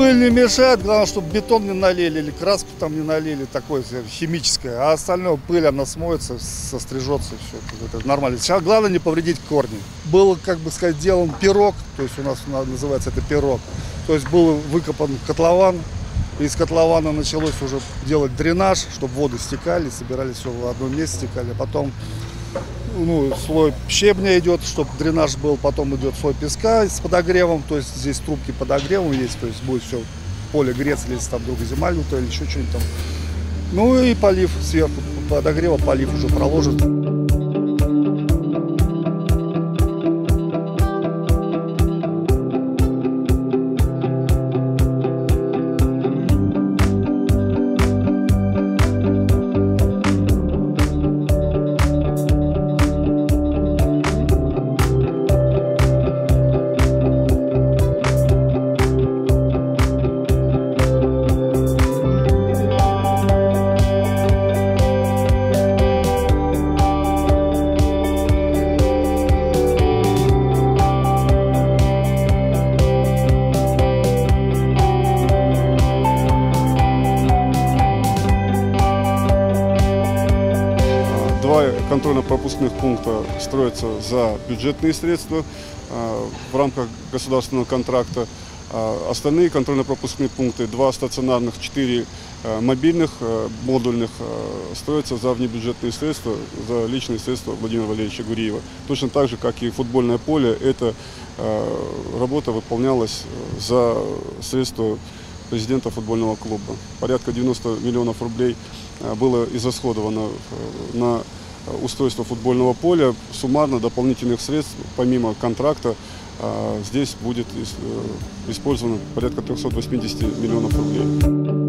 пыль не мешает, главное, чтобы бетон не налили или краску там не налили, такое химическое. А остальное пыль, она смоется, сострижется, и все. Это нормально. Сейчас главное не повредить корни. Был, как бы сказать, сделан пирог, то есть у нас называется это пирог. То есть был выкопан котлован. Из котлована началось уже делать дренаж, чтобы воды стекали, собирались все в одном месте, стекали. Потом слой щебня идет, чтобы дренаж был, потом идет слой песка с подогревом, то есть здесь трубки подогревом есть, то есть будет все поле греться, если там вдруг зима лютая или еще что-нибудь там. Ну и полив сверху подогрева, полив уже проложит. 2 контрольно-пропускных пункта строятся за бюджетные средства в рамках государственного контракта. Остальные контрольно-пропускные пункты, 2 стационарных, 4 мобильных, модульных, строятся за внебюджетные средства, за личные средства Владимира Валерьевича Гуриева. Точно так же, как и футбольное поле, эта работа выполнялась за средства президента футбольного клуба. Порядка 90 миллионов рублей было израсходовано на устройство футбольного поля. Суммарно дополнительных средств, помимо контракта, здесь будет использовано порядка 380 миллионов рублей.